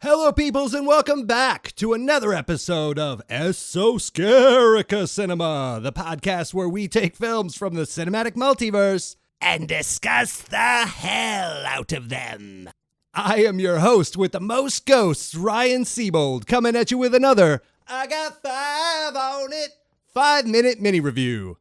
Hello, peoples, and welcome back to another episode of Esoterica Cinema, the podcast where we take films from the cinematic multiverse and discuss the hell out of them. I am your host with the most ghosts, Ryan Siebold, coming at you with another I Got 5 on It 5-minute mini review.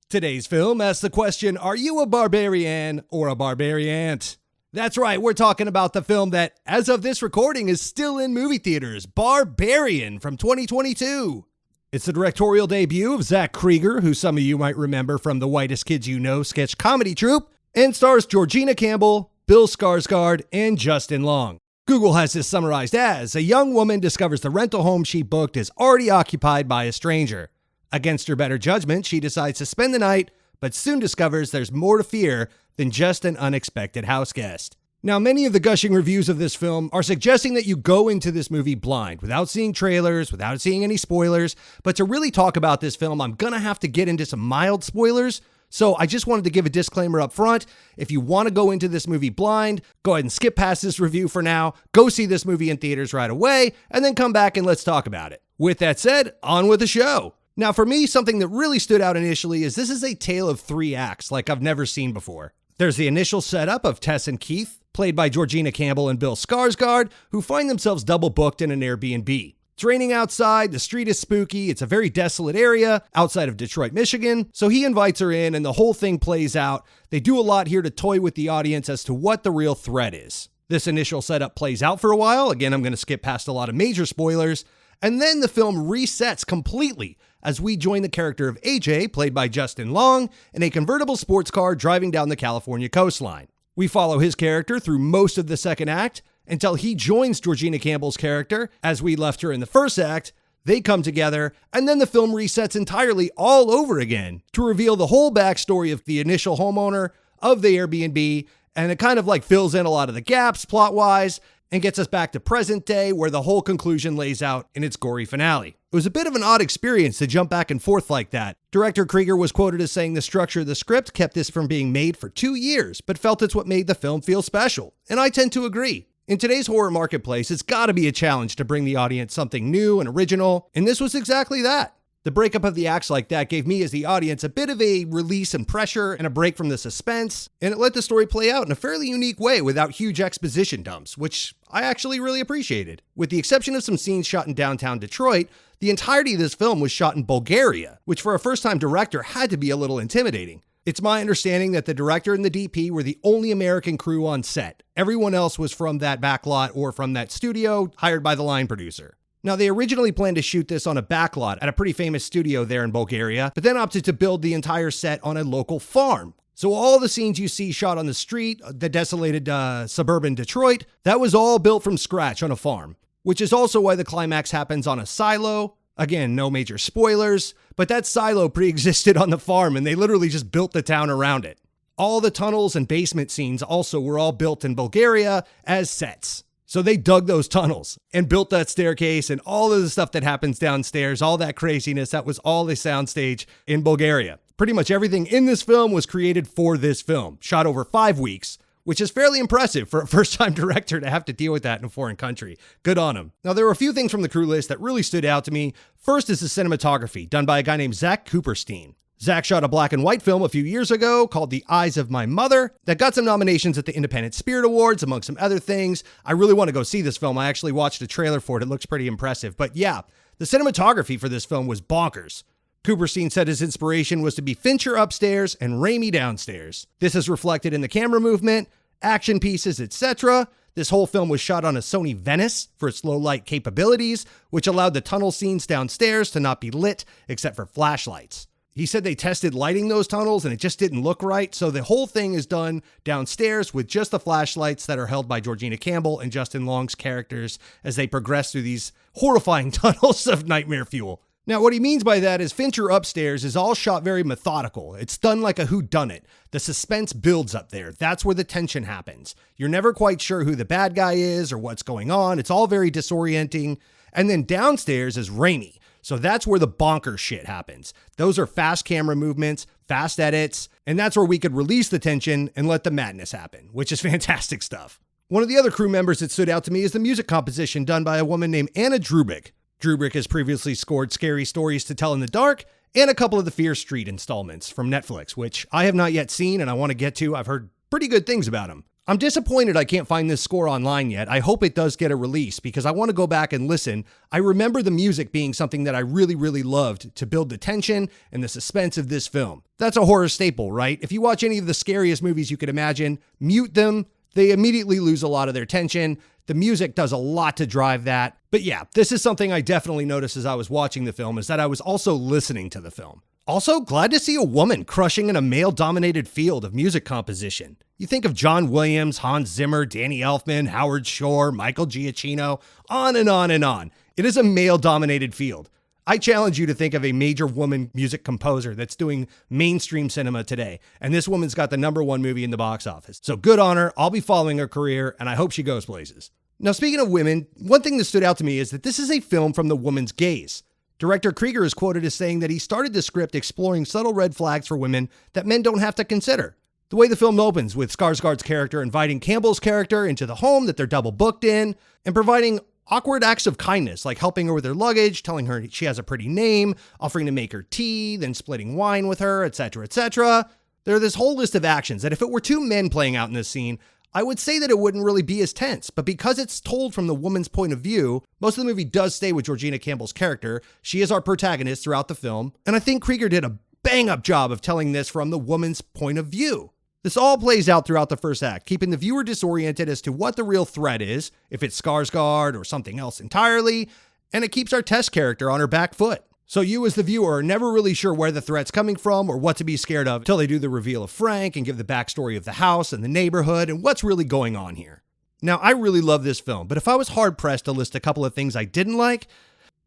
Today's film asks the question, are you a barbarian or a barbariant? That's right, we're talking about the film that, as of this recording, is still in movie theaters, Barbarian from 2022. It's the directorial debut of Zach Cregger, who some of you might remember from the Whitest Kids You Know sketch comedy troupe, and stars Georgina Campbell, Bill Skarsgård, and Justin Long. Google has this summarized as, a young woman discovers the rental home she booked is already occupied by a stranger. Against her better judgment, she decides to spend the night, but soon discovers there's more to fear than just an unexpected house guest. Now, many of the gushing reviews of this film are suggesting that you go into this movie blind, without seeing trailers, without seeing any spoilers. But to really talk about this film, I'm gonna have to get into some mild spoilers. So I just wanted to give a disclaimer up front. If you want to go into this movie blind, go ahead and skip past this review for now, go see this movie in theaters right away, and then come back and let's talk about it. With that said, on with the show. Now, for me, something that really stood out initially is this is a tale of 3 acts like I've never seen before. There's the initial setup of Tess and Keith, played by Georgina Campbell and Bill Skarsgård, who find themselves double booked in an Airbnb. It's raining outside, the street is spooky, it's a very desolate area outside of Detroit, Michigan, so he invites her in and the whole thing plays out. They do a lot here to toy with the audience as to what the real threat is. This initial setup plays out for a while, again I'm going to skip past a lot of major spoilers, and then the film resets completely as we join the character of AJ, played by Justin Long, in a convertible sports car driving down the California coastline. We follow his character through most of the second act until he joins Georgina Campbell's character as we left her in the first act. They come together, and then the film resets entirely all over again to reveal the whole backstory of the initial homeowner of the Airbnb, and it kind of like fills in a lot of the gaps plot-wise and gets us back to present day where the whole conclusion lays out in its gory finale. It was a bit of an odd experience to jump back and forth like that. Director Cregger was quoted as saying the structure of the script kept this from being made for 2 years, but felt it's what made the film feel special. And I tend to agree. In today's horror marketplace, it's gotta be a challenge to bring the audience something new and original, and this was exactly that. The breakup of the acts like that gave me as the audience a bit of a release and pressure and a break from the suspense, and it let the story play out in a fairly unique way without huge exposition dumps, which I actually really appreciated. With the exception of some scenes shot in downtown Detroit, the entirety of this film was shot in Bulgaria, which for a first-time director had to be a little intimidating. It's my understanding that the director and the DP were the only American crew on set. Everyone else was from that backlot or from that studio hired by the line producer. Now, they originally planned to shoot this on a backlot at a pretty famous studio there in Bulgaria, but then opted to build the entire set on a local farm. So all the scenes you see shot on the street, the desolated suburban Detroit, that was all built from scratch on a farm, which is also why the climax happens on a silo. Again, no major spoilers, but that silo pre-existed on the farm and they literally just built the town around it. All the tunnels and basement scenes also were all built in Bulgaria as sets. So they dug those tunnels and built that staircase and all of the stuff that happens downstairs, all that craziness, that was all the soundstage in Bulgaria. Pretty much everything in this film was created for this film, shot over 5 weeks, which is fairly impressive for a first-time director to have to deal with that in a foreign country. Good on him. Now, there were a few things from the crew list that really stood out to me. First is the cinematography, done by a guy named Zach Cregger. Zach shot a black and white film a few years ago called The Eyes of My Mother that got some nominations at the Independent Spirit Awards, among some other things. I really want to go see this film. I actually watched a trailer for it. It looks pretty impressive. But yeah, the cinematography for this film was bonkers. Cooperstein said his inspiration was to be Fincher upstairs and Raimi downstairs. This is reflected in the camera movement, action pieces, etc. This whole film was shot on a Sony Venice for its low light capabilities, which allowed the tunnel scenes downstairs to not be lit except for flashlights. He said they tested lighting those tunnels and it just didn't look right, so the whole thing is done downstairs with just the flashlights that are held by Georgina Campbell and Justin Long's characters as they progress through these horrifying tunnels of nightmare fuel. Now, what he means by that is Fincher upstairs is all shot very methodical. It's done like a whodunit. The suspense builds up there. That's where the tension happens. You're never quite sure who the bad guy is or what's going on. It's all very disorienting. And then downstairs is Raimi. So that's where the bonker shit happens. Those are fast camera movements, fast edits, and that's where we could release the tension and let the madness happen, which is fantastic stuff. One of the other crew members that stood out to me is the music composition done by a woman named Anna Drubick. Drubick has previously scored Scary Stories to Tell in the Dark and a couple of the Fear Street installments from Netflix, which I have not yet seen and I want to get to. I've heard pretty good things about them. I'm disappointed I can't find this score online yet. I hope it does get a release because I want to go back and listen. I remember the music being something that I really, really loved to build the tension and the suspense of this film. That's a horror staple, right? If you watch any of the scariest movies you could imagine, mute them. They immediately lose a lot of their tension. The music does a lot to drive that. But yeah, this is something I definitely noticed as I was watching the film, is that I was also listening to the film. Also, glad to see a woman crushing in a male-dominated field of music composition. You think of John Williams, Hans Zimmer, Danny Elfman, Howard Shore, Michael Giacchino, on and on and on. It is a male-dominated field. I challenge you to think of a major woman music composer that's doing mainstream cinema today, and this woman's got the #1 movie in the box office. So good on her. I'll be following her career, and I hope she goes places. Now, speaking of women, one thing that stood out to me is that this is a film from the woman's gaze. Director Cregger is quoted as saying that he started the script exploring subtle red flags for women that men don't have to consider. The way the film opens with Skarsgård's character inviting Campbell's character into the home that they're double booked in and providing awkward acts of kindness, like helping her with her luggage, telling her she has a pretty name, offering to make her tea, then splitting wine with her, etc., etc. There are this whole list of actions that if it were two men playing out in this scene, I would say that it wouldn't really be as tense, but because it's told from the woman's point of view, most of the movie does stay with Georgina Campbell's character. She is our protagonist throughout the film, and I think Cregger did a bang-up job of telling this from the woman's point of view. This all plays out throughout the first act, keeping the viewer disoriented as to what the real threat is, if it's Skarsgård or something else entirely, and it keeps our Tess character on her back foot. So you as the viewer are never really sure where the threat's coming from or what to be scared of until they do the reveal of Frank and give the backstory of the house and the neighborhood and what's really going on here. Now, I really love this film, but if I was hard-pressed to list a couple of things I didn't like,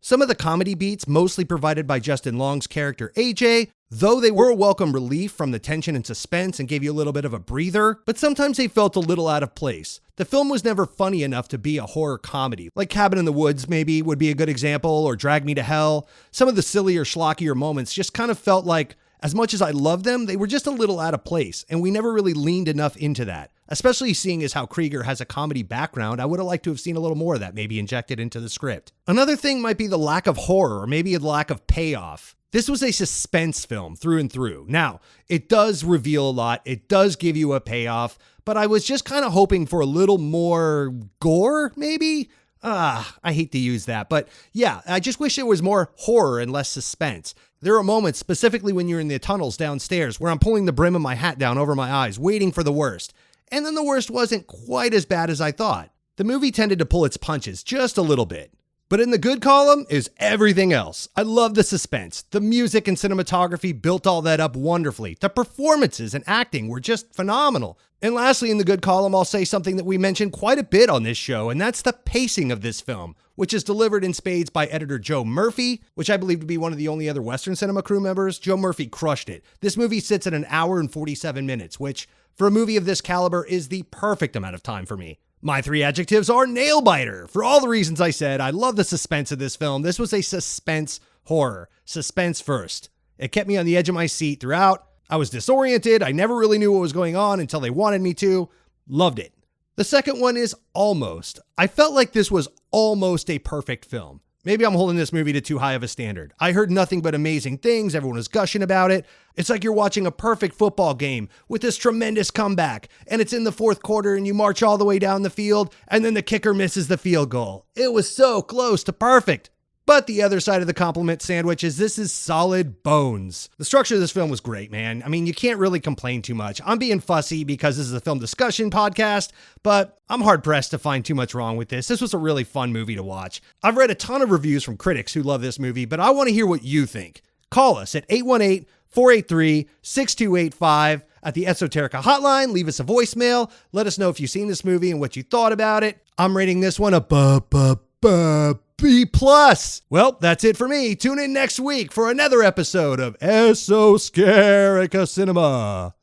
some of the comedy beats, mostly provided by Justin Long's character AJ, though they were a welcome relief from the tension and suspense and gave you a little bit of a breather, but sometimes they felt a little out of place. The film was never funny enough to be a horror comedy. Like Cabin in the Woods maybe would be a good example, or Drag Me to Hell. Some of the sillier, schlockier moments just kind of felt like, as much as I loved them, they were just a little out of place, and we never really leaned enough into that. Especially seeing as how Cregger has a comedy background, I would have liked to have seen a little more of that maybe injected into the script. Another thing might be the lack of horror, or maybe the lack of payoff. This was a suspense film through and through. Now, it does reveal a lot, it does give you a payoff, but I was just kind of hoping for a little more gore, maybe? I hate to use that, but yeah, I just wish there was more horror and less suspense. There are moments, specifically when you're in the tunnels downstairs, where I'm pulling the brim of my hat down over my eyes, waiting for the worst. And then the worst wasn't quite as bad as I thought. The movie tended to pull its punches just a little bit. But in the good column is everything else. I love the suspense. The music and cinematography built all that up wonderfully. The performances and acting were just phenomenal. And lastly, in the good column, I'll say something that we mentioned quite a bit on this show, and that's the pacing of this film, which is delivered in spades by editor Joe Murphy, which I believe to be one of the only other Western Cinema crew members. Joe Murphy crushed it. This movie sits at 1 hour and 47 minutes, which for a movie of this caliber is the perfect amount of time for me. My 3 adjectives are nail-biter. For all the reasons I said, I love the suspense of this film. This was a suspense horror. Suspense first. It kept me on the edge of my seat throughout. I was disoriented. I never really knew what was going on until they wanted me to. Loved it. The second one is almost. I felt like this was almost a perfect film. Maybe I'm holding this movie to too high of a standard. I heard nothing but amazing things. Everyone was gushing about it. It's like you're watching a perfect football game with this tremendous comeback, and it's in the fourth quarter and you march all the way down the field and then the kicker misses the field goal. It was so close to perfect. But the other side of the compliment sandwich is this is solid bones. The structure of this film was great, man. I mean, you can't really complain too much. I'm being fussy because this is a film discussion podcast, but I'm hard-pressed to find too much wrong with this. This was a really fun movie to watch. I've read a ton of reviews from critics who love this movie, but I want to hear what you think. Call us at 818-483-6285 at the Esoterica hotline. Leave us a voicemail. Let us know if you've seen this movie and what you thought about it. I'm rating this one a B+. Well, that's it for me. Tune in next week for another episode of Esoterica Cinema.